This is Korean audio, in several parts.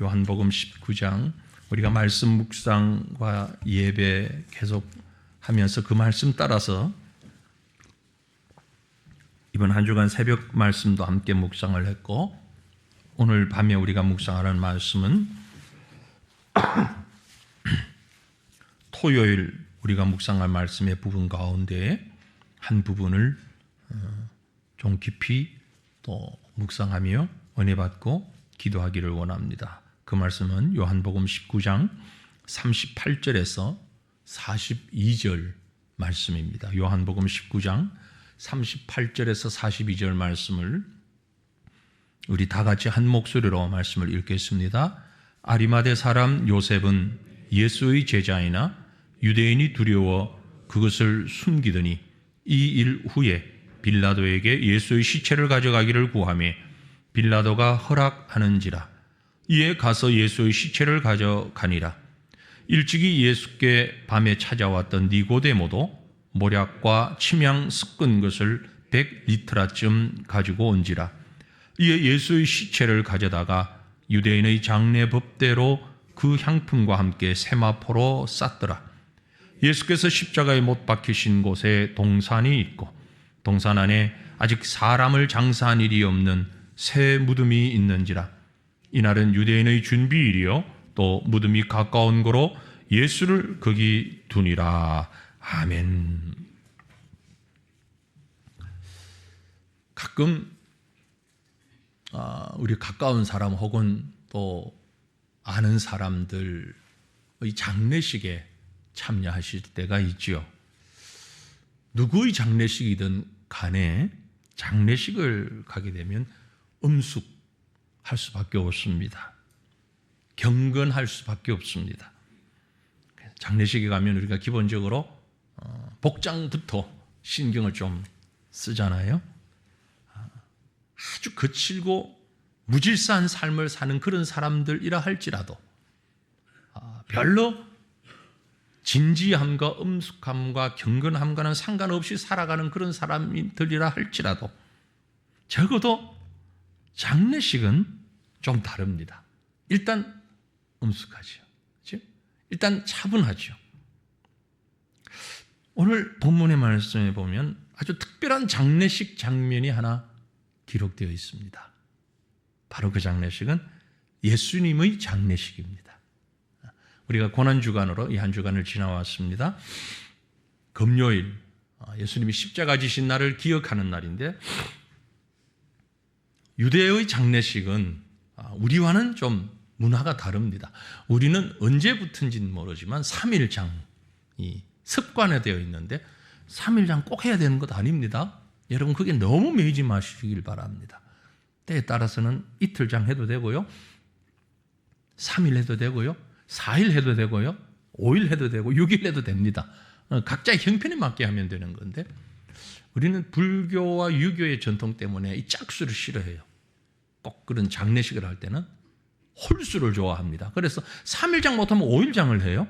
요한복음 19장 우리가 말씀 묵상과 예배 계속 하면서 그 말씀 따라서 이번 한 주간 새벽 말씀도 함께 묵상을 했고, 오늘 밤에 우리가 묵상하는 말씀은 토요일 우리가 묵상할 말씀의 부분 가운데 한 부분을 좀 깊이 또 묵상하며 은혜 받고 기도하기를 원합니다. 그 말씀은 요한복음 19장 38절에서 42절 말씀입니다. 요한복음 19장 38절에서 42절 말씀을 우리 다 같이 한 목소리로 말씀을 읽겠습니다. 아리마대 사람 요셉은 예수의 제자이나 유대인이 두려워 그것을 숨기더니 이 일 후에 빌라도에게 예수의 시체를 가져가기를 구하며 빌라도가 허락하는지라. 이에 가서 예수의 시체를 가져가니라. 일찍이 예수께 밤에 찾아왔던 니고데모도 모략과 침향 섞은 것을 100리트라쯤 가지고 온지라. 이에 예수의 시체를 가져다가 유대인의 장례 법대로 그 향품과 함께 세마포로 쌌더라. 예수께서 십자가에 못 박히신 곳에 동산이 있고 동산 안에 아직 사람을 장사한 일이 없는 새 무덤이 있는지라. 이날은 유대인의 준비일이요 또 무덤이 가까운 거로 예수를 거기 두니라. 아멘. 가끔 우리 가까운 사람 혹은 또 아는 사람들의 장례식에 참여하실 때가 있죠. 누구의 장례식이든 간에 장례식을 가게 되면 음숙할 수밖에 없습니다. 경건할 수밖에 없습니다. 장례식에 가면 우리가 기본적으로 복장부터 신경을 좀 쓰잖아요. 아주 거칠고 무질서한 삶을 사는 그런 사람들이라 할지라도 별로 진지함과 엄숙함과 경건함과는 상관없이 살아가는 그런 사람들이라 할지라도 적어도 장례식은 좀 다릅니다. 일단 엄숙하죠. 그렇죠? 일단 차분하죠. 오늘 본문의 말씀에 보면 아주 특별한 장례식 장면이 하나 기록되어 있습니다. 바로 그 장례식은 예수님의 장례식입니다. 우리가 고난주간으로 이 한 주간을 지나왔습니다. 금요일 예수님이 십자가 지신 날을 기억하는 날인데, 유대의 장례식은 우리와는 좀 문화가 다릅니다. 우리는 언제부터인지는 모르지만 3일장이 습관화되어 있는데 3일장 꼭 해야 되는 것 아닙니다. 여러분 그게 너무 매이지 마시길 바랍니다. 때에 따라서는 이틀장 해도 되고요, 3일 해도 되고요, 4일 해도 되고요, 5일 해도 되고 6일 해도 됩니다. 각자의 형편에 맞게 하면 되는 건데, 우리는 불교와 유교의 전통 때문에 이 짝수를 싫어해요. 꼭 그런 장례식을 할 때는 홀수를 좋아합니다. 그래서 3일장 못하면 5일장을 해요.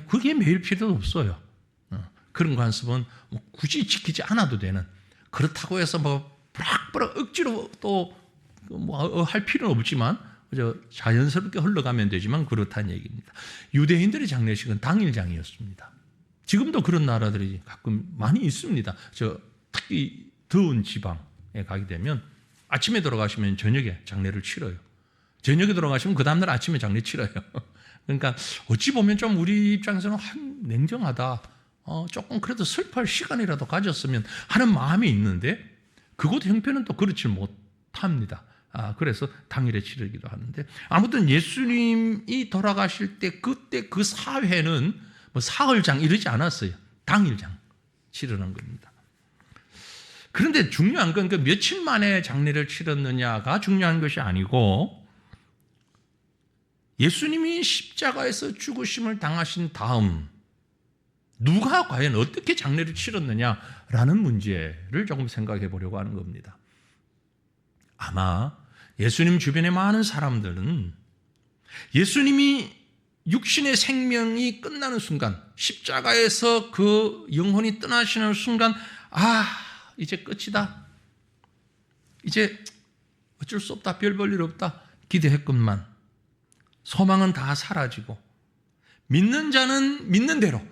그게 매일 필요도 없어요. 그런 관습은 굳이 지키지 않아도 되는, 그렇다고 해서 뿌락뿌락 억지로 또 할 필요는 없지만 자연스럽게 흘러가면 되지만 그렇다는 얘기입니다. 유대인들의 장례식은 당일장이었습니다. 지금도 그런 나라들이 가끔 많이 있습니다. 특히 더운 지방에 가게 되면 아침에 돌아가시면 저녁에 장례를 치러요. 저녁에 돌아가시면 그 다음날 아침에 장례 치러요. 그러니까 어찌 보면 좀 우리 입장에서는 냉정하다, 조금 그래도 슬퍼할 시간이라도 가졌으면 하는 마음이 있는데, 그곳 형편은 또 그렇지 못합니다. 그래서 당일에 치르기도 하는데, 아무튼 예수님이 돌아가실 때 그때 그 사회는 사흘장 이러지 않았어요. 당일장 치르는 겁니다. 그런데 중요한 건 그 며칠 만에 장례를 치렀느냐가 중요한 것이 아니고, 예수님이 십자가에서 죽으심을 당하신 다음 누가 과연 어떻게 장례를 치렀느냐라는 문제를 조금 생각해 보려고 하는 겁니다. 아마 예수님 주변의 많은 사람들은 예수님이 육신의 생명이 끝나는 순간, 십자가에서 그 영혼이 떠나시는 순간, 이제 끝이다, 이제 어쩔 수 없다, 별 볼 일 없다 기대했건만, 소망은 다 사라지고 믿는 자는 믿는 대로,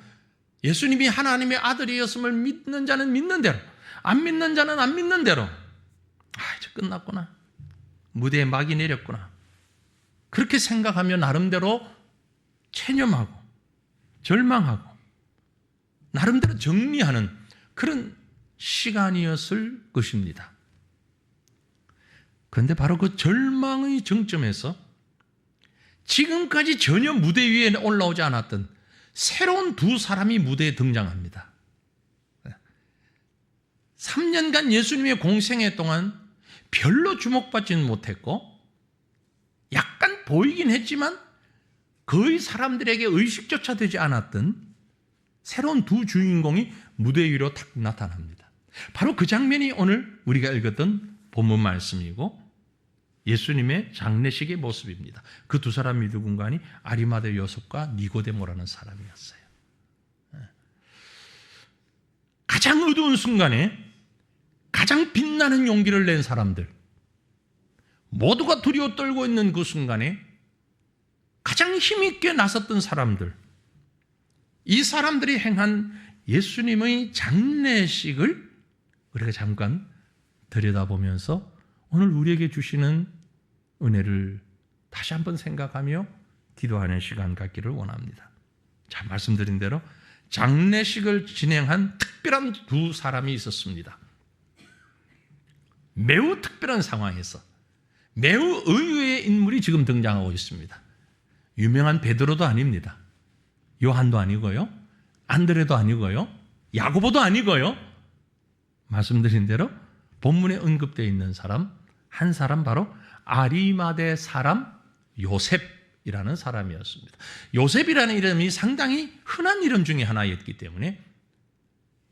예수님이 하나님의 아들이었음을 믿는 자는 믿는 대로, 안 믿는 자는 안 믿는 대로, 이제 끝났구나, 무대에 막이 내렸구나, 그렇게 생각하며 나름대로 체념하고 절망하고 나름대로 정리하는 그런 시간이었을 것입니다. 그런데 바로 그 절망의 정점에서 지금까지 전혀 무대 위에 올라오지 않았던 새로운 두 사람이 무대에 등장합니다. 3년간 예수님의 공생애 동안 별로 주목받지는 못했고 약간 보이긴 했지만 거의 사람들에게 의식조차 되지 않았던 새로운 두 주인공이 무대 위로 탁 나타납니다. 바로 그 장면이 오늘 우리가 읽었던 본문 말씀이고 예수님의 장례식의 모습입니다. 그 두 사람이 누군가 하니 아리마대 요셉과 니고데모라는 사람이었어요. 가장 어두운 순간에 가장 빛나는 용기를 낸 사람들, 모두가 두려워 떨고 있는 그 순간에 가장 힘있게 나섰던 사람들, 이 사람들이 행한 예수님의 장례식을 우리가 잠깐 들여다보면서 오늘 우리에게 주시는 은혜를 다시 한번 생각하며 기도하는 시간 갖기를 원합니다. 자, 말씀드린 대로 장례식을 진행한 특별한 두 사람이 있었습니다. 매우 특별한 상황에서 매우 의외의 인물이 지금 등장하고 있습니다. 유명한 베드로도 아닙니다. 요한도 아니고요, 안드레도 아니고요, 야고보도 아니고요, 말씀드린 대로 본문에 언급되어 있는 사람, 한 사람, 바로 아리마대 사람 요셉이라는 사람이었습니다. 요셉이라는 이름이 상당히 흔한 이름 중에 하나였기 때문에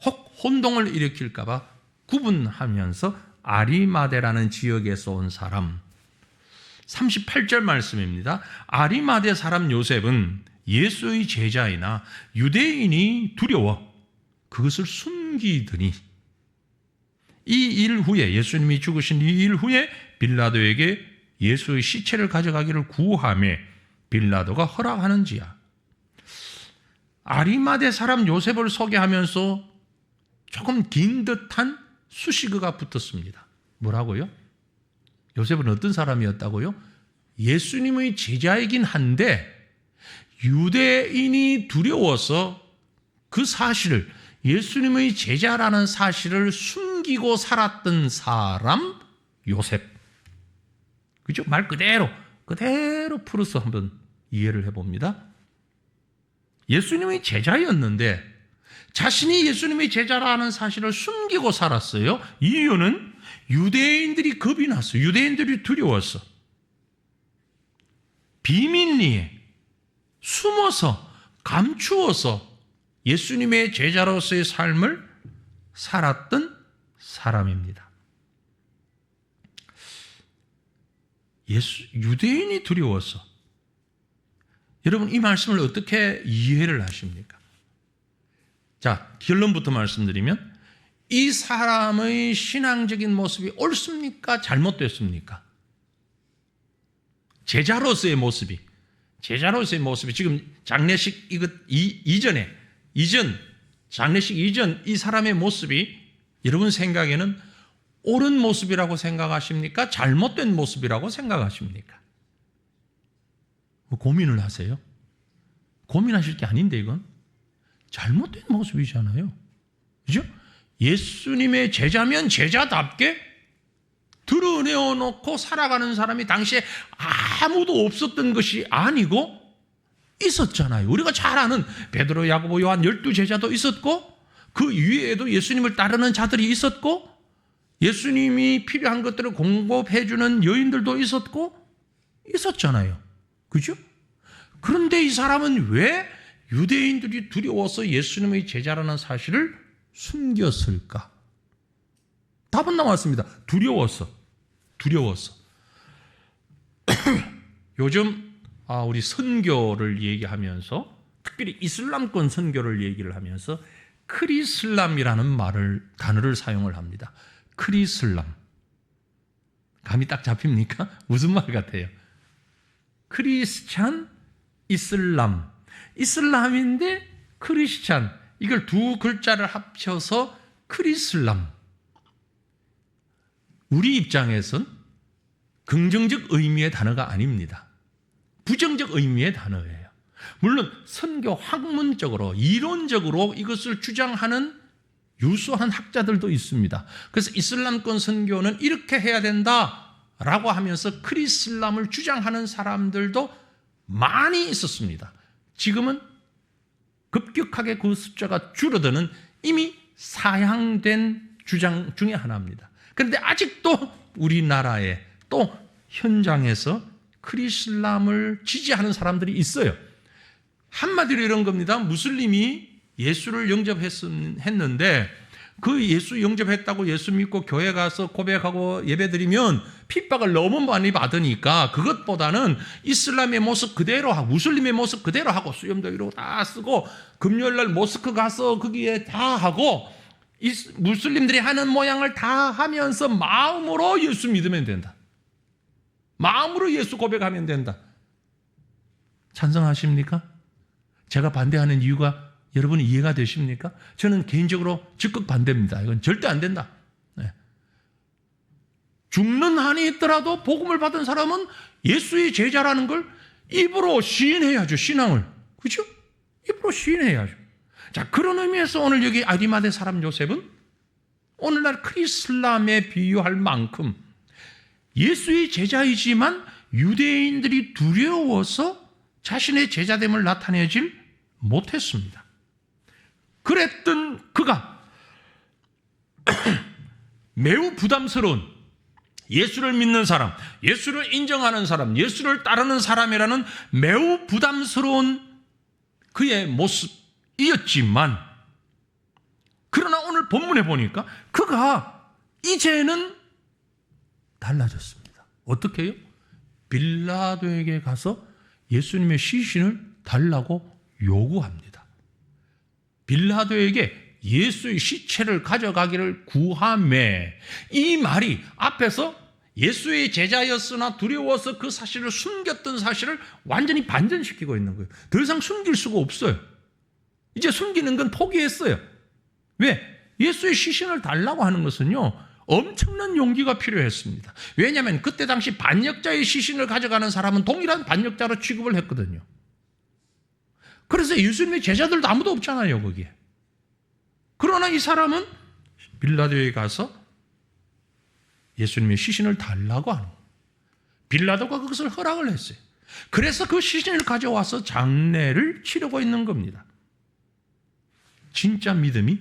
혹 혼동을 일으킬까 봐 구분하면서 아리마대라는 지역에서 온 사람. 38절 말씀입니다. 아리마대 사람 요셉은 예수의 제자이나 유대인이 두려워 그것을 숨기더니 이 일 후에, 예수님이 죽으신 이 일 후에 빌라도에게 예수의 시체를 가져가기를 구하며 빌라도가 허락하는지야. 아리마대 사람 요셉을 소개하면서 조금 긴 듯한 수식어가 붙었습니다. 뭐라고요? 요셉은 어떤 사람이었다고요? 예수님의 제자이긴 한데 유대인이 두려워서 그 사실을, 예수님의 제자라는 사실을 숨기고 살았던 사람 요셉. 그죠? 말 그대로 풀어서 한번 이해를 해봅니다. 예수님의 제자였는데 자신이 예수님의 제자라는 사실을 숨기고 살았어요. 이유는 유대인들이 겁이 났어요. 유대인들이 두려웠어. 비밀리에 숨어서 감추어서 예수님의 제자로서의 삶을 살았던 사람입니다. 유대인이 두려워서. 여러분, 이 말씀을 어떻게 이해를 하십니까? 자, 결론부터 말씀드리면 이 사람의 신앙적인 모습이 옳습니까? 잘못됐습니까? 제자로서의 모습이 지금 장례식 장례식 이전 이 사람의 모습이 여러분 생각에는 옳은 모습이라고 생각하십니까? 잘못된 모습이라고 생각하십니까? 뭐 고민을 하세요? 고민하실 게 아닌데 이건 잘못된 모습이잖아요. 그죠? 예수님의 제자면 제자답게 드러내어놓고 살아가는 사람이 당시에 아무도 없었던 것이 아니고 있었잖아요. 우리가 잘 아는 베드로, 야고보, 요한 12제자도 있었고 그 위에도 예수님을 따르는 자들이 있었고 예수님이 필요한 것들을 공급해주는 여인들도 있었잖아요. 그죠? 그런데 이 사람은 왜 유대인들이 두려워서 예수님의 제자라는 사실을 숨겼을까? 답은 나왔습니다. 두려워서. 요즘 우리 선교를 얘기하면서 특별히 이슬람권 선교를 얘기를 하면서 크리슬람이라는 단어를 사용을 합니다. 크리슬람. 감이 딱 잡힙니까? 무슨 말 같아요? 크리스찬, 이슬람. 이슬람인데 크리스찬. 이걸 두 글자를 합쳐서 크리슬람. 우리 입장에선 긍정적 의미의 단어가 아닙니다. 부정적 의미의 단어예요. 물론 선교 학문적으로 이론적으로 이것을 주장하는 유수한 학자들도 있습니다. 그래서 이슬람권 선교는 이렇게 해야 된다라고 하면서 크리슬람을 주장하는 사람들도 많이 있었습니다. 지금은 급격하게 그 숫자가 줄어드는 이미 사양된 주장 중에 하나입니다. 그런데 아직도 우리나라에 또 현장에서 크리슬람을 지지하는 사람들이 있어요. 한마디로 이런 겁니다. 무슬림이 예수를 영접했는데 그 예수 영접했다고 예수 믿고 교회 가서 고백하고 예배드리면 핍박을 너무 많이 받으니까 그것보다는 이슬람의 모습 그대로 하고 무슬림의 모습 그대로 하고 수염도 이러고 다 쓰고 금요일날 모스크 가서 거기에 다 하고 무슬림들이 하는 모양을 다 하면서 마음으로 예수 믿으면 된다. 마음으로 예수 고백하면 된다. 찬성하십니까? 제가 반대하는 이유가 여러분이 이해가 되십니까? 저는 개인적으로 적극 반대입니다. 이건 절대 안 된다. 네. 죽는 한이 있더라도 복음을 받은 사람은 예수의 제자라는 걸 입으로 시인해야죠. 신앙을. 그렇죠? 입으로 시인해야죠. 자, 그런 의미에서 오늘 여기 아리마대 사람 요셉은 오늘날 크리슬람에 비유할 만큼 예수의 제자이지만 유대인들이 두려워서 자신의 제자됨을 나타내질 못했습니다. 그랬던 그가 매우 부담스러운 예수를 믿는 사람, 예수를 인정하는 사람, 예수를 따르는 사람이라는 매우 부담스러운 그의 모습이었지만 그러나 오늘 본문에 보니까 그가 이제는 달라졌습니다. 어떻게 해요? 빌라도에게 가서 예수님의 시신을 달라고 요구합니다. 빌라도에게 예수의 시체를 가져가기를 구하매 이 말이 앞에서 예수의 제자였으나 두려워서 그 사실을 숨겼던 사실을 완전히 반전시키고 있는 거예요. 더 이상 숨길 수가 없어요. 이제 숨기는 건 포기했어요. 왜? 예수의 시신을 달라고 하는 것은요 엄청난 용기가 필요했습니다. 왜냐하면 그때 당시 반역자의 시신을 가져가는 사람은 동일한 반역자로 취급을 했거든요. 그래서 예수님의 제자들도 아무도 없잖아요, 거기에. 그러나 이 사람은 빌라도에 가서 예수님의 시신을 달라고 하는 거예요. 빌라도가 그것을 허락을 했어요. 그래서 그 시신을 가져와서 장례를 치르고 있는 겁니다. 진짜 믿음이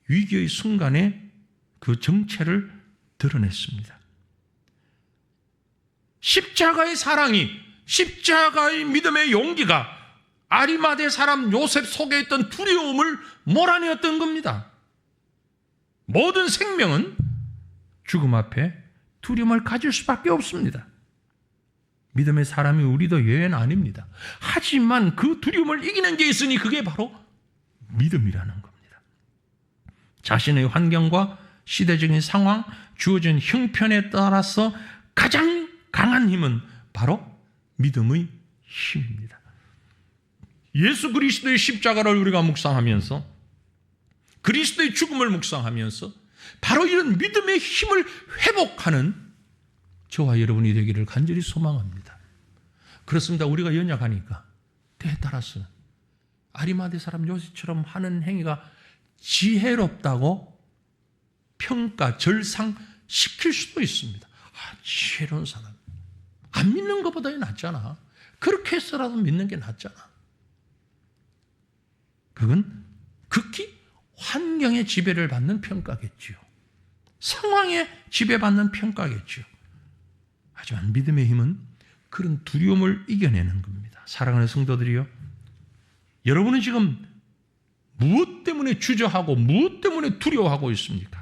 위기의 순간에 그 정체를 드러냈습니다. 십자가의 사랑이, 십자가의 믿음의 용기가 아리마대 사람 요셉 속에 있던 두려움을 몰아내었던 겁니다. 모든 생명은 죽음 앞에 두려움을 가질 수밖에 없습니다. 믿음의 사람이 우리도 예외는 아닙니다. 하지만 그 두려움을 이기는 게 있으니 그게 바로 믿음이라는 겁니다. 자신의 환경과 시대적인 상황, 주어진 형편에 따라서 가장 강한 힘은 바로 믿음의 힘입니다. 예수 그리스도의 십자가를 우리가 묵상하면서 그리스도의 죽음을 묵상하면서 바로 이런 믿음의 힘을 회복하는 저와 여러분이 되기를 간절히 소망합니다. 그렇습니다. 우리가 연약하니까 때에 따라서 아리마대 사람 요셉처럼 하는 행위가 지혜롭다고 평가, 절상시킬 수도 있습니다. 지혜로운 사람. 안 믿는 것보다 낫잖아. 그렇게 해서라도 믿는 게 낫잖아. 그건 극히 환경의 지배를 받는 평가겠지요. 상황에 지배받는 평가겠지요. 하지만 믿음의 힘은 그런 두려움을 이겨내는 겁니다. 사랑하는 성도들이요. 여러분은 지금 무엇 때문에 주저하고 무엇 때문에 두려워하고 있습니까?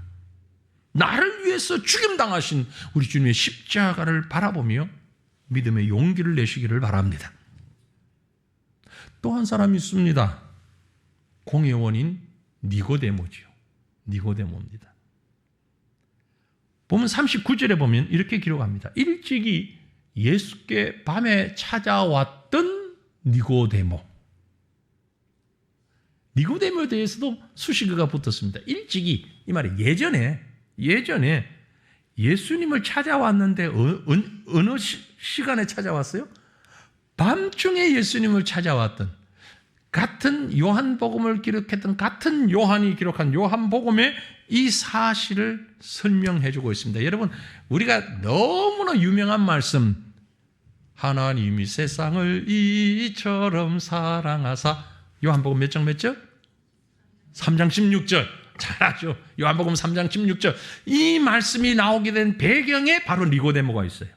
나를 위해서 죽임당하신 우리 주님의 십자가를 바라보며 믿음의 용기를 내시기를 바랍니다. 또 한 사람이 있습니다. 공의 원인 니고데모지요. 니고데모입니다. 보면 39절에 보면 이렇게 기록합니다. 일찍이 예수께 밤에 찾아왔던 니고데모. 니고데모에 대해서도 수식어가 붙었습니다. 일찍이, 이 말이 예전에 예수님을 찾아왔는데 어느 시간에 찾아왔어요? 밤중에 예수님을 찾아왔던, 같은 요한복음을 기록했던, 같은 요한이 기록한 요한복음에 이 사실을 설명해 주고 있습니다. 여러분, 우리가 너무나 유명한 말씀, 하나님이 세상을 이처럼 사랑하사, 요한복음 몇 장 몇 절? 3장 16절. 잘 아죠. 요한복음 3장 16절. 이 말씀이 나오게 된 배경에 바로 니고데모가 있어요.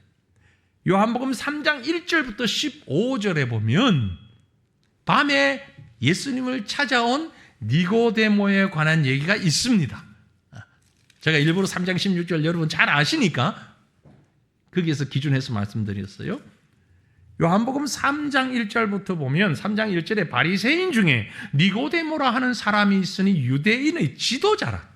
요한복음 3장 1절부터 15절에 보면 밤에 예수님을 찾아온 니고데모에 관한 얘기가 있습니다. 제가 일부러 3장 16절 여러분 잘 아시니까 거기에서 기준해서 말씀드렸어요. 요한복음 3장 1절부터 보면 3장 1절에 바리새인 중에 니고데모라 하는 사람이 있으니 유대인의 지도자라.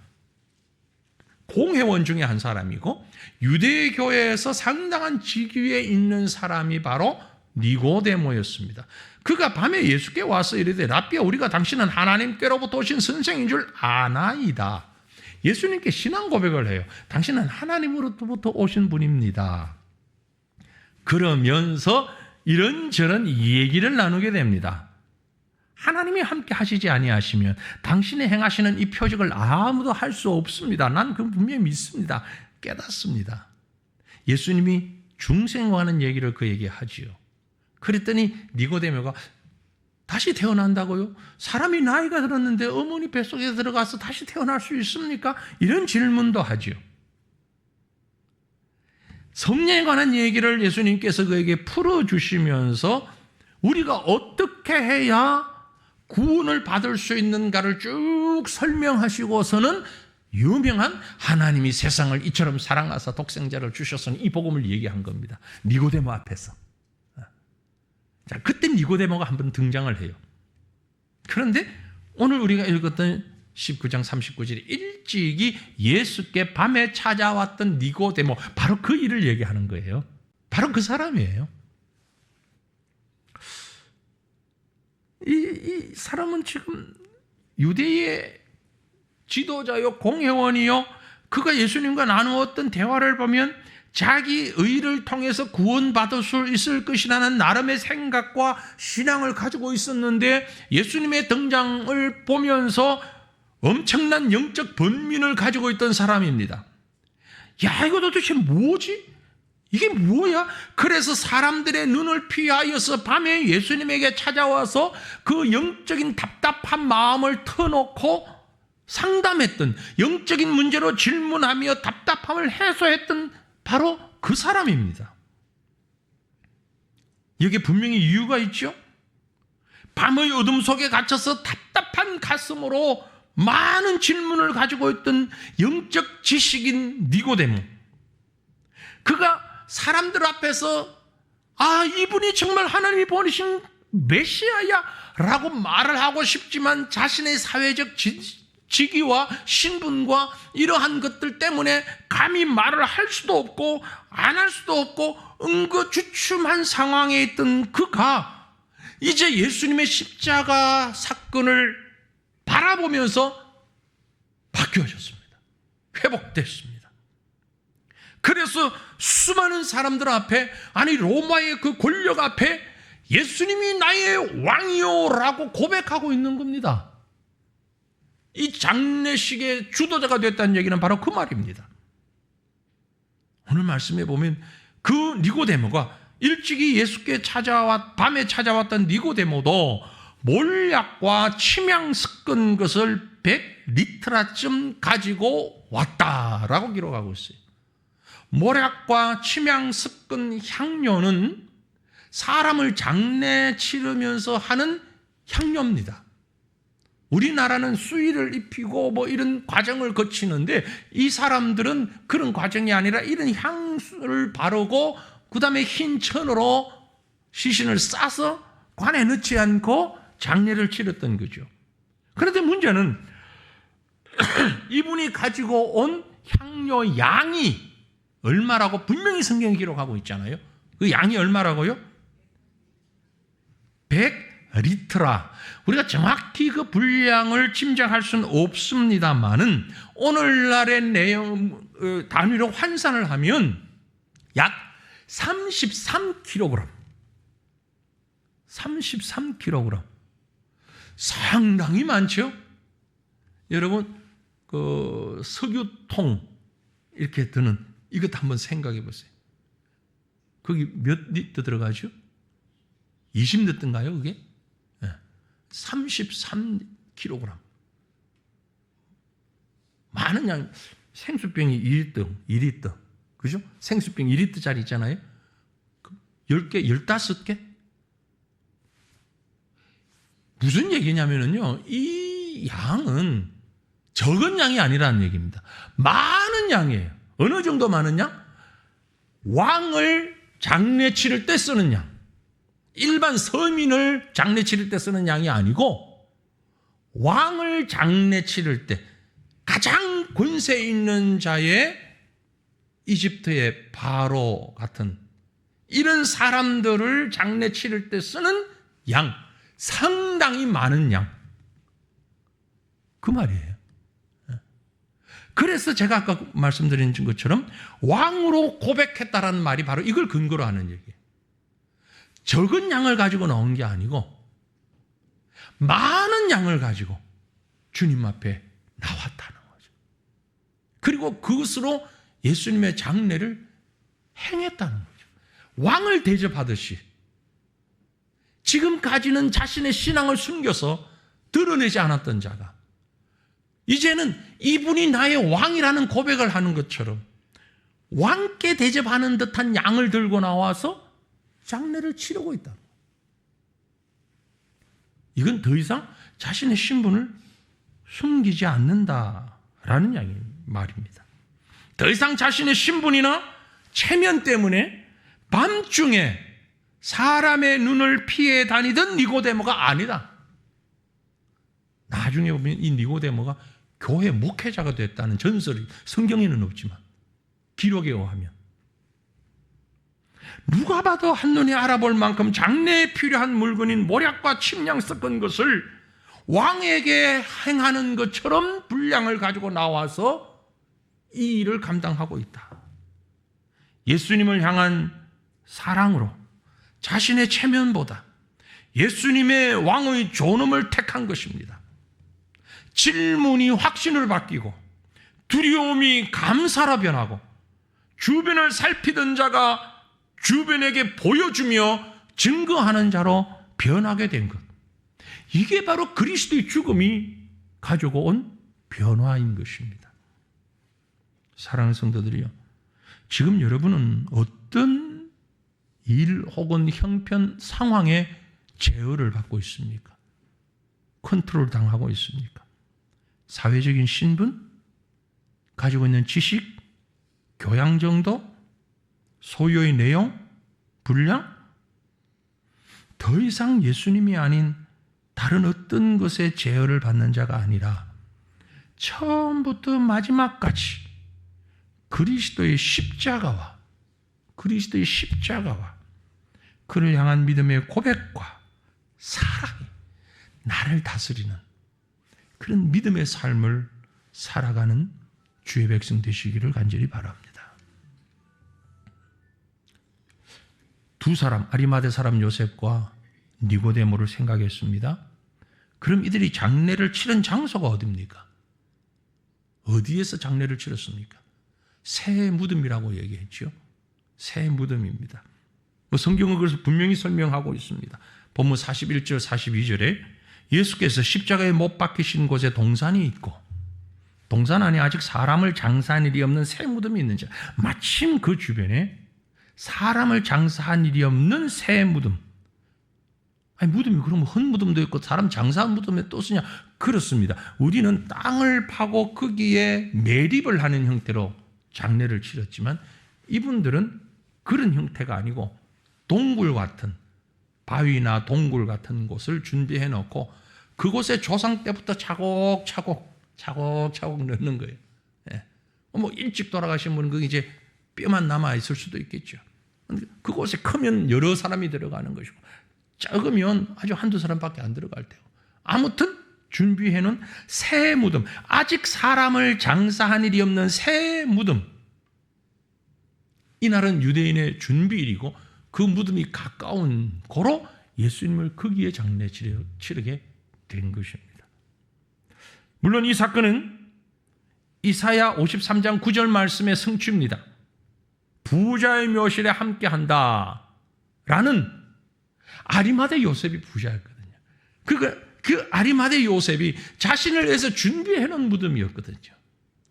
공회원 중에 한 사람이고 유대 교회에서 상당한 직위에 있는 사람이 바로 니고데모였습니다. 그가 밤에 예수께 와서 이르되 라삐야, 우리가 당신은 하나님께로부터 오신 선생인 줄 아나이다. 예수님께 신앙 고백을 해요. 당신은 하나님으로부터 오신 분입니다. 그러면서 이런저런 얘기를 나누게 됩니다. 하나님이 함께 하시지 아니하시면 당신이 행하시는 이 표적을 아무도 할 수 없습니다. 난 그건 분명히 믿습니다. 깨닫습니다. 예수님이 중생하는 얘기를 그에게 하지요. 그랬더니 니고데모가 다시 태어난다고요? 사람이 나이가 들었는데 어머니 뱃속에 들어가서 다시 태어날 수 있습니까? 이런 질문도 하지요. 성령에 관한 얘기를 예수님께서 그에게 풀어주시면서 우리가 어떻게 해야 구원을 받을 수 있는가를 쭉 설명하시고서는 유명한 하나님이 세상을 이처럼 사랑하사 독생자를 주셔서는 이 복음을 얘기한 겁니다. 니고데모 앞에서. 자, 그때 니고데모가 한번 등장을 해요. 그런데 오늘 우리가 읽었던 19장 39절에 일찍이 예수께 밤에 찾아왔던 니고데모, 바로 그 일을 얘기하는 거예요. 바로 그 사람이에요. 이 사람은 지금 유대의 지도자요, 공회원이요, 그가 예수님과 나누었던 대화를 보면 자기 의를 통해서 구원받을 수 있을 것이라는 나름의 생각과 신앙을 가지고 있었는데 예수님의 등장을 보면서 엄청난 영적 번민을 가지고 있던 사람입니다. 야, 이거 도대체 뭐지? 이게 뭐야? 그래서 사람들의 눈을 피하여서 밤에 예수님에게 찾아와서 그 영적인 답답한 마음을 터놓고 상담했던, 영적인 문제로 질문하며 답답함을 해소했던 바로 그 사람입니다. 여기에 분명히 이유가 있죠. 밤의 어둠 속에 갇혀서 답답한 가슴으로 많은 질문을 가지고 있던 영적 지식인 니고데모. 그가 사람들 앞에서 이분이 정말 하나님이 보내신 메시아야 라고 말을 하고 싶지만 자신의 사회적 직위와 신분과 이러한 것들 때문에 감히 말을 할 수도 없고 안 할 수도 없고 응거주춤한 상황에 있던 그가 이제 예수님의 십자가 사건을 바라보면서 바뀌어졌습니다. 회복됐습니다. 그래서 수많은 사람들 앞에, 아니 로마의 그 권력 앞에 예수님이 나의 왕이요라고 고백하고 있는 겁니다. 이 장례식의 주도자가 됐다는 얘기는 바로 그 말입니다. 오늘 말씀에 보면 그 니고데모가 일찍이 예수께 밤에 찾아왔던 니고데모도 몰약과 침향 섞은 것을 100리터쯤 가지고 왔다라고 기록하고 있어요. 몰약과 침향 섞은 향료는 사람을 장례 치르면서 하는 향료입니다. 우리나라는 수의를 입히고 뭐 이런 과정을 거치는데 이 사람들은 그런 과정이 아니라 이런 향수를 바르고 그 다음에 흰 천으로 시신을 싸서 관에 넣지 않고 장례를 치렀던 거죠. 그런데 문제는 이분이 가지고 온 향료 양이 얼마라고 분명히 성경에 기록하고 있잖아요. 그 양이 얼마라고요? 100리터라. 우리가 정확히 그 분량을 짐작할 수는 없습니다만은 오늘날의 내용 단위로 환산을 하면 약 33kg. 33kg. 상당히 많죠? 여러분, 그 석유통 이렇게 드는 이것도 한번 생각해 보세요. 거기 몇 리터 들어가죠? 20리터인가요, 그게? 네. 33kg. 많은 양, 생수병이 2리터. 그죠? 생수병 2리터짜리 있잖아요. 10개, 15개? 무슨 얘기냐면요, 이 양은 적은 양이 아니라는 얘기입니다. 많은 양이에요. 어느 정도 많은 양? 왕을 장례 치를 때 쓰는 양. 일반 서민을 장례 치를 때 쓰는 양이 아니고 왕을 장례 치를 때 가장 권세 있는 자의 이집트의 바로 같은 이런 사람들을 장례 치를 때 쓰는 양, 상당히 많은 양. 그 말이에요. 그래서 제가 아까 말씀드린 것처럼 왕으로 고백했다라는 말이 바로 이걸 근거로 하는 얘기예요. 적은 양을 가지고 나온 게 아니고 많은 양을 가지고 주님 앞에 나왔다는 거죠. 그리고 그것으로 예수님의 장례를 행했다는 거죠. 왕을 대접하듯이 지금까지는 자신의 신앙을 숨겨서 드러내지 않았던 자가 이제는 이분이 나의 왕이라는 고백을 하는 것처럼 왕께 대접하는 듯한 양을 들고 나와서 장례를 치르고 있다. 이건 더 이상 자신의 신분을 숨기지 않는다라는 말입니다. 더 이상 자신의 신분이나 체면 때문에 밤중에 사람의 눈을 피해 다니던 니고데모가 아니다. 나중에 보면 이 니고데모가 교회 목회자가 됐다는 전설이 성경에는 없지만 기록에 의하면 누가 봐도 한눈에 알아볼 만큼 장례에 필요한 물건인 모략과 침량 섞은 것을 왕에게 행하는 것처럼 분량을 가지고 나와서 이 일을 감당하고 있다. 예수님을 향한 사랑으로 자신의 체면보다 예수님의 왕의 존엄을 택한 것입니다. 질문이 확신을 바뀌고 두려움이 감사로 변하고 주변을 살피던 자가 주변에게 보여주며 증거하는 자로 변하게 된 것. 이게 바로 그리스도의 죽음이 가지고 온 변화인 것입니다. 사랑하는 성도들이요, 지금 여러분은 어떤 일 혹은 형편 상황에 제어를 받고 있습니까? 컨트롤 당하고 있습니까? 사회적인 신분? 가지고 있는 지식? 교양 정도? 소유의 내용? 분량? 더 이상 예수님이 아닌 다른 어떤 것에 제어를 받는 자가 아니라 처음부터 마지막까지 그리스도의 십자가와 그를 향한 믿음의 고백과 사랑이 나를 다스리는 그런 믿음의 삶을 살아가는 주의 백성 되시기를 간절히 바랍니다. 두 사람, 아리마대 사람 요셉과 니고데모를 생각했습니다. 그럼 이들이 장례를 치른 장소가 어디입니까? 어디에서 장례를 치렀습니까? 새 무덤이라고 얘기했죠. 새 무덤입니다. 성경은 그래서 분명히 설명하고 있습니다. 본문 41절, 42절에 예수께서 십자가에 못 박히신 곳에 동산이 있고 동산 안에 아직 사람을 장사한 일이 없는 새 무덤이 있는지, 마침 그 주변에 사람을 장사한 일이 없는 새 무덤. 아니, 무덤이 그러면 헌 무덤도 있고 사람 장사한 무덤에 또 쓰냐? 그렇습니다. 우리는 땅을 파고 거기에 매립을 하는 형태로 장례를 치렀지만 이분들은 그런 형태가 아니고 동굴 같은, 바위나 동굴 같은 곳을 준비해 놓고 그곳에 조상 때부터 차곡차곡 넣는 거예요. 예. 뭐 일찍 돌아가신 분은 거기 이제 뼈만 남아 있을 수도 있겠죠. 그곳에 크면 여러 사람이 들어가는 것이고 작으면 아주 한두 사람밖에 안 들어갈 테고, 아무튼 준비해놓은 새 무덤, 아직 사람을 장사한 일이 없는 새 무덤, 이날은 유대인의 준비일이고 그 무덤이 가까운 고로 예수님을 거기에 장례 치르게 된 것입니다. 물론 이 사건은 이사야 53장 9절 말씀의 성취입니다. 부자의 묘실에 함께한다 라는, 아리마대 요셉이 부자였거든요. 그 아리마대 요셉이 자신을 위해서 준비해놓은 무덤이었거든요.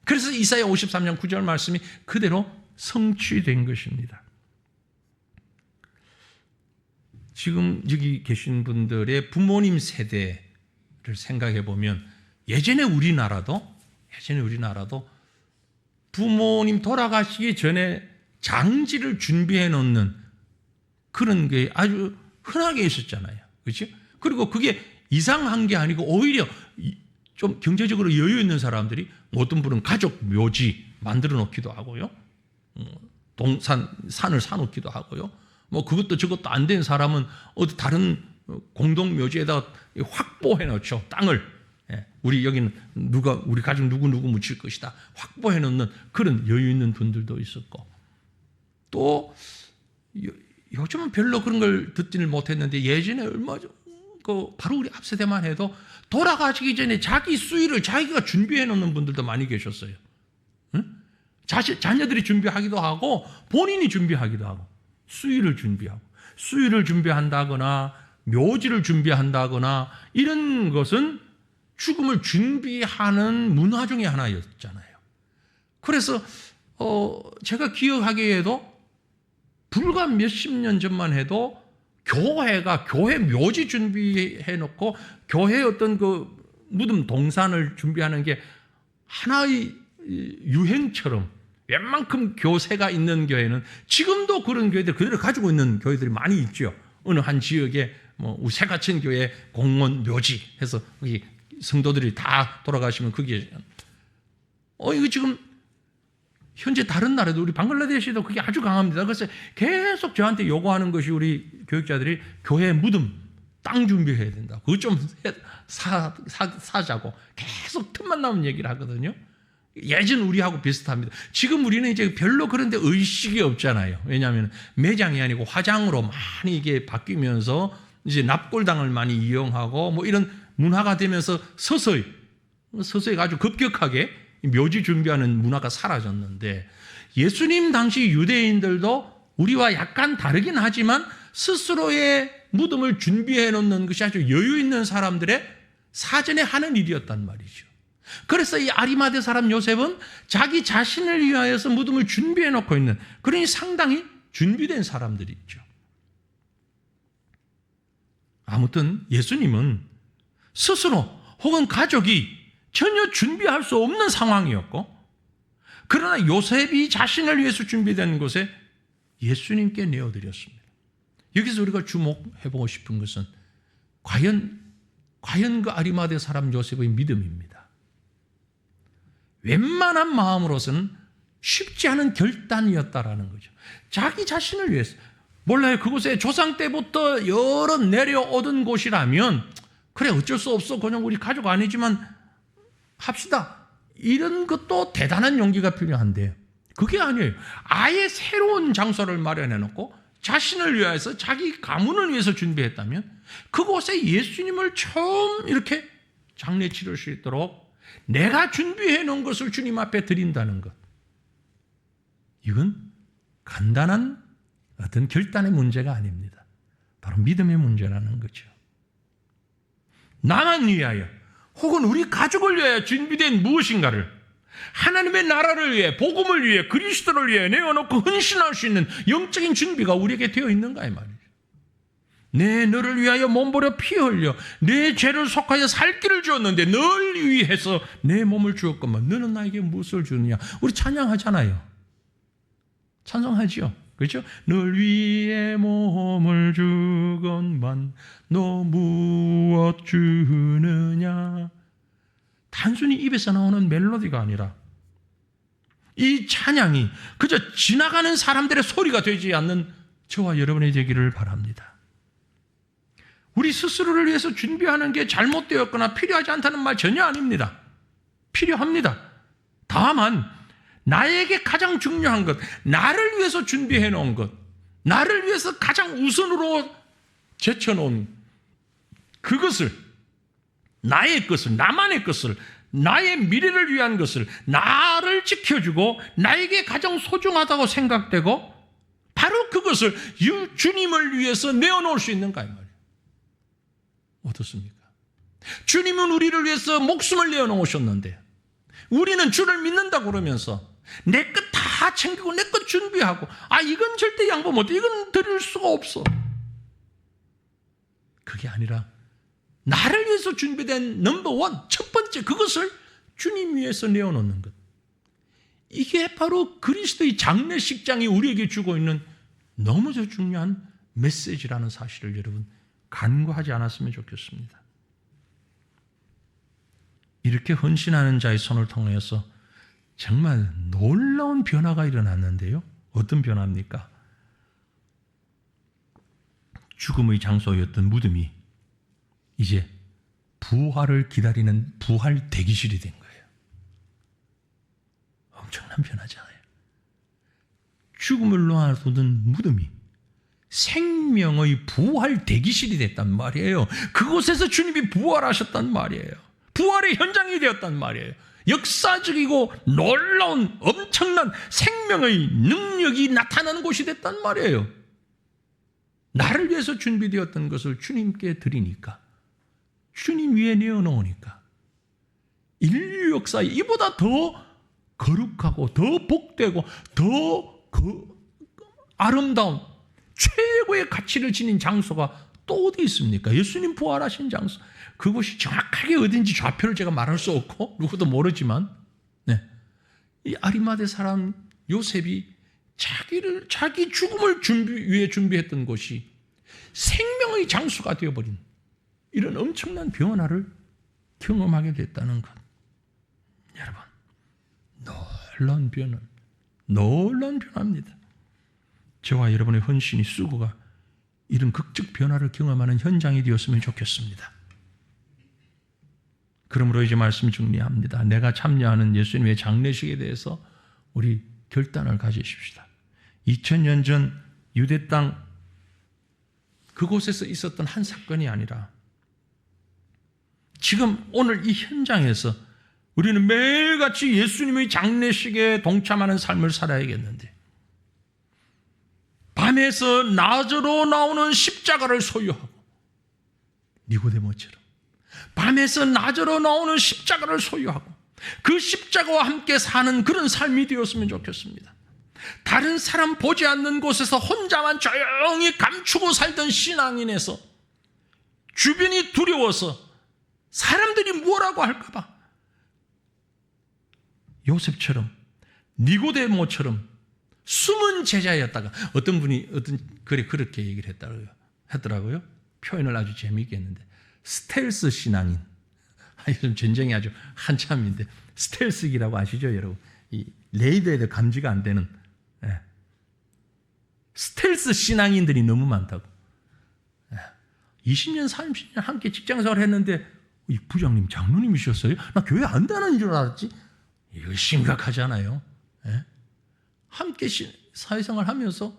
그래서 이사야 53장 9절 말씀이 그대로 성취된 것입니다. 지금 여기 계신 분들의 부모님 세대를 생각해 보면 예전에 우리나라도 부모님 돌아가시기 전에 장지를 준비해 놓는 그런 게 아주 흔하게 있었잖아요. 그렇죠? 그리고 그게 이상한 게 아니고 오히려 좀 경제적으로 여유 있는 사람들이 어떤 분은 가족 묘지 만들어 놓기도 하고요. 산을 사놓기도 하고요. 뭐 그것도 저것도 안 된 사람은 어디 다른 공동 묘지에다가 확보해 놓죠. 땅을. 우리 여기는 우리 가족 누구 묻힐 것이다. 확보해 놓는 그런 여유 있는 분들도 있었고, 또 요즘은 별로 그런 걸 듣지를 못했는데 예전에 바로 우리 앞세대만 해도 돌아가시기 전에 자기 수의를 자기가 준비해 놓는 분들도 많이 계셨어요. 응? 자녀들이 준비하기도 하고 본인이 준비하기도 하고, 수의를 준비한다거나 묘지를 준비한다거나 이런 것은 죽음을 준비하는 문화 중에 하나였잖아요. 그래서 제가 기억하기에도 불과 몇십 년 전만 해도 교회 묘지 준비해 놓고 교회 어떤 그 무덤 동산을 준비하는 게 하나의 유행처럼, 웬만큼 교세가 있는 교회는 지금도 그런 교회들 그대로 가지고 있는 교회들이 많이 있죠. 어느 한 지역에 우리 새가천 교회 공원 묘지 해서 거기 성도들이 다 돌아가시면 거기에 이거 지금 현재 다른 나라도, 우리 방글라데시도 그게 아주 강합니다. 그래서 계속 저한테 요구하는 것이, 우리 교육자들이 교회 무덤 땅 준비해야 된다. 그거 좀 사자고 계속 틈만 나면 얘기를 하거든요. 예전 우리하고 비슷합니다. 지금 우리는 이제 별로 그런데 의식이 없잖아요. 왜냐하면 매장이 아니고 화장으로 많이 이게 바뀌면서 이제 납골당을 많이 이용하고 뭐 이런 문화가 되면서 서서히 아주 급격하게 묘지 준비하는 문화가 사라졌는데, 예수님 당시 유대인들도 우리와 약간 다르긴 하지만 스스로의 무덤을 준비해 놓는 것이 아주 여유 있는 사람들의 사전에 하는 일이었단 말이죠. 그래서 이 아리마대 사람 요셉은 자기 자신을 위하여서 무덤을 준비해 놓고 있는, 그러니 상당히 준비된 사람들이 있죠. 아무튼 예수님은 스스로 혹은 가족이 전혀 준비할 수 없는 상황이었고, 그러나 요셉이 자신을 위해서 준비된 곳에 예수님께 내어드렸습니다. 여기서 우리가 주목해보고 싶은 것은 과연 그 아리마대 사람 요셉의 믿음입니다. 웬만한 마음으로서는 쉽지 않은 결단이었다라는 거죠. 자기 자신을 위해서. 몰라요. 그곳에 조상 때부터 여러 내려오던 곳이라면 그래 어쩔 수 없어. 그냥 우리 가족 아니지만 합시다. 이런 것도 대단한 용기가 필요한데 그게 아니에요. 아예 새로운 장소를 마련해 놓고 자신을 위해서 자기 가문을 위해서 준비했다면 그곳에 예수님을 처음 이렇게 장례 치를 수 있도록 내가 준비해 놓은 것을 주님 앞에 드린다는 것. 이건 간단한 어떤 결단의 문제가 아닙니다. 바로 믿음의 문제라는 거죠. 나만 위하여 혹은 우리 가족을 위하여 준비된 무엇인가를 하나님의 나라를 위해, 복음을 위해, 그리스도를 위해 내어놓고 헌신할 수 있는 영적인 준비가 우리에게 되어 있는가 이 말이죠. 내 너를 위하여 몸버려 피 흘려 내 죄를 속하여 살 길을 주었는데 널 위해서 내 몸을 주었건만 너는 나에게 무엇을 주느냐. 우리 찬양하잖아요. 찬송하지요. 그렇죠? 널 위해 몸을 주건만 너 무엇 주느냐. 단순히 입에서 나오는 멜로디가 아니라 이 찬양이 그저 지나가는 사람들의 소리가 되지 않는 저와 여러분이 되기를 바랍니다. 우리 스스로를 위해서 준비하는 게 잘못되었거나 필요하지 않다는 말 전혀 아닙니다. 필요합니다. 다만 나에게 가장 중요한 것, 나를 위해서 준비해 놓은 것, 나를 위해서 가장 우선으로 제쳐놓은 그것을, 나의 것을, 나만의 것을, 나의 미래를 위한 것을, 나를 지켜주고 나에게 가장 소중하다고 생각되고 바로 그것을 주님을 위해서 내어놓을 수 있는가 이 말이에요. 어떻습니까? 주님은 우리를 위해서 목숨을 내어놓으셨는데 우리는 주를 믿는다고 그러면서 내 것 다 챙기고 내 것 준비하고 이건 절대 양보 못해, 이건 드릴 수가 없어. 그게 아니라 나를 위해서 준비된 넘버원, 첫 번째 그것을 주님 위해서 내어놓는 것. 이게 바로 그리스도의 장례식장이 우리에게 주고 있는 너무도 중요한 메시지라는 사실을 여러분 간과하지 않았으면 좋겠습니다. 이렇게 헌신하는 자의 손을 통해서 정말 놀라운 변화가 일어났는데요. 어떤 변화입니까? 죽음의 장소였던 무덤이 이제 부활을 기다리는 부활 대기실이 된 거예요. 엄청난 변화잖아요. 죽음을 놓아두던 무덤이 생명의 부활 대기실이 됐단 말이에요. 그곳에서 주님이 부활하셨단 말이에요. 부활의 현장이 되었단 말이에요. 역사적이고 놀라운 엄청난 생명의 능력이 나타나는 곳이 됐단 말이에요. 나를 위해서 준비되었던 것을 주님께 드리니까, 주님 위에 내어놓으니까 인류 역사에 이보다 더 거룩하고 더 복되고 더 아름다운 최고의 가치를 지닌 장소가 또 어디 있습니까? 예수님 부활하신 장소. 그곳이 정확하게 어딘지 좌표를 제가 말할 수 없고 누구도 모르지만 이 아리마대 사람 요셉이 자기 죽음을 위해 준비했던 곳이 생명의 장소가 되어버린 이런 엄청난 변화를 경험하게 됐다는 것. 여러분, 놀라운 변화입니다. 저와 여러분의 헌신이 수고가 이런 극적 변화를 경험하는 현장이 되었으면 좋겠습니다. 그러므로 이제 말씀 정리합니다. 내가 참여하는 예수님의 장례식에 대해서 우리 결단을 가지십시다. 2000년 전 유대 땅 그곳에서 있었던 한 사건이 아니라 지금 오늘 이 현장에서 우리는 매일같이 예수님의 장례식에 동참하는 삶을 살아야겠는데 밤에서 낮으로 나오는 십자가를 소유하고 니고데모처럼 밤에서 낮으로 나오는 십자가를 소유하고 그 십자가와 함께 사는 그런 삶이 되었으면 좋겠습니다. 다른 사람 보지 않는 곳에서 혼자만 조용히 감추고 살던 신앙인에서 주변이 두려워서 사람들이 뭐라고 할까 봐 요셉처럼 니고데모처럼 숨은 제자였다가 어떤 분이 그렇게 얘기를 했더라고요. 표현을 아주 재미있게 했는데 스텔스 신앙인. 요즘 전쟁이 아주 한참인데 스텔스기라고 아시죠, 여러분? 이 레이더에도 감지가 안 되는 스텔스 신앙인들이 너무 많다고. 20년, 30년 함께 직장생활을 했는데 이 부장님, 장로님이셨어요? 나 교회 안 다니는 줄 알았지? 이거 심각하잖아요. 함께 사회생활 하면서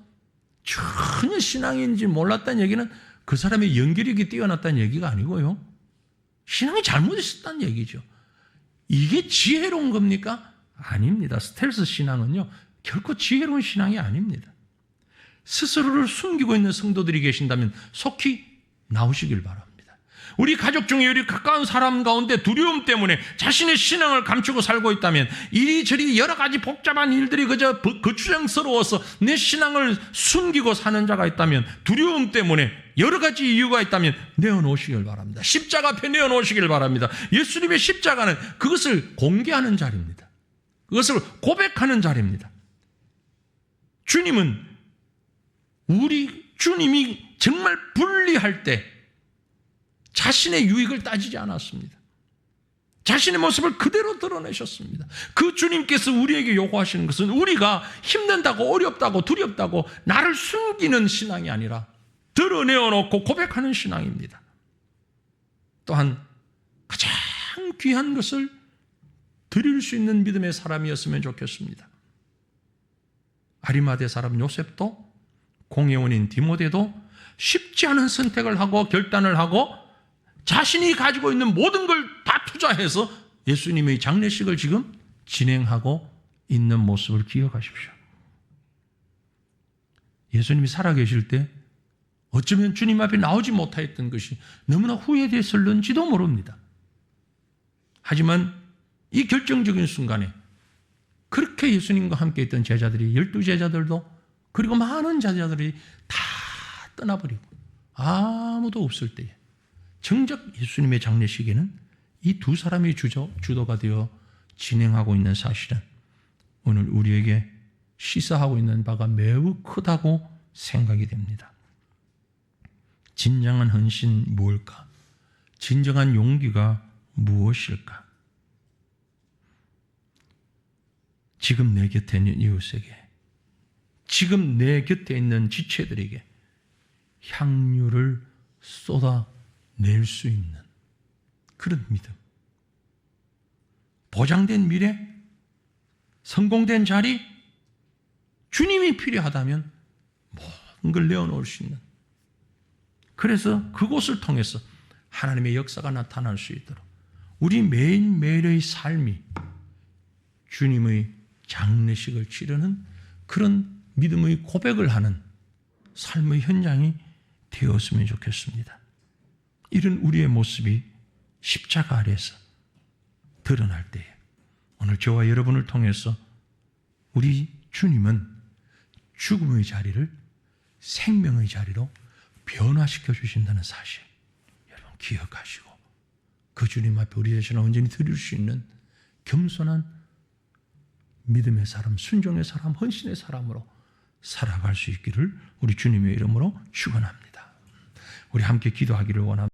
전혀 신앙인지 몰랐다는 얘기는 그 사람의 연결력이 뛰어났다는 얘기가 아니고요. 신앙이 잘못있었다는 얘기죠. 이게 지혜로운 겁니까? 아닙니다. 스텔스 신앙은요, 결코 지혜로운 신앙이 아닙니다. 스스로를 숨기고 있는 성도들이 계신다면 속히 나오시길 바랍니다. 우리 가족 중에 우리 가까운 사람 가운데 두려움 때문에 자신의 신앙을 감추고 살고 있다면 이리저리 여러 가지 복잡한 일들이 그저 거추장스러워서 내 신앙을 숨기고 사는 자가 있다면 두려움 때문에 여러 가지 이유가 있다면 내어놓으시길 바랍니다. 십자가 앞에 내어놓으시길 바랍니다. 예수님의 십자가는 그것을 공개하는 자리입니다. 그것을 고백하는 자리입니다. 주님은 주님이 정말 분리할 때 자신의 유익을 따지지 않았습니다. 자신의 모습을 그대로 드러내셨습니다. 그 주님께서 우리에게 요구하시는 것은 우리가 힘든다고 어렵다고 두렵다고 나를 숨기는 신앙이 아니라 드러내어놓고 고백하는 신앙입니다. 또한 가장 귀한 것을 드릴 수 있는 믿음의 사람이었으면 좋겠습니다. 아리마대 사람 요셉도 공회원인 디모데도 쉽지 않은 선택을 하고 결단을 하고 자신이 가지고 있는 모든 걸 다 투자해서 예수님의 장례식을 지금 진행하고 있는 모습을 기억하십시오. 예수님이 살아계실 때 어쩌면 주님 앞에 나오지 못하였던 것이 너무나 후회됐을는지도 모릅니다. 하지만 이 결정적인 순간에 그렇게 예수님과 함께 있던 제자들이 12제자들도 그리고 많은 제자들이 다 떠나버리고 아무도 없을 때에 정작 예수님의 장례식에는 이 두 사람이 주도가 되어 진행하고 있는 사실은 오늘 우리에게 시사하고 있는 바가 매우 크다고 생각이 됩니다. 진정한 헌신 무엇일까? 진정한 용기가 무엇일까? 지금 내 곁에 있는 이웃에게, 지금 내 곁에 있는 지체들에게 향유를 쏟아낼 수 있는 그런 믿음. 보장된 미래, 성공된 자리, 주님이 필요하다면 모든 걸 내어놓을 수 있는. 그래서 그곳을 통해서 하나님의 역사가 나타날 수 있도록 우리 매일매일의 삶이 주님의 장례식을 치르는 그런 믿음의 고백을 하는 삶의 현장이 되었으면 좋겠습니다. 이런 우리의 모습이 십자가 아래에서 드러날 때에 오늘 저와 여러분을 통해서 우리 주님은 죽음의 자리를 생명의 자리로 변화시켜 주신다는 사실 여러분 기억하시고 그 주님 앞에 우리 자신을 온전히 드릴 수 있는 겸손한 믿음의 사람, 순종의 사람, 헌신의 사람으로 살아갈 수 있기를 우리 주님의 이름으로 축원합니다. 우리 함께 기도하기를 원합니다.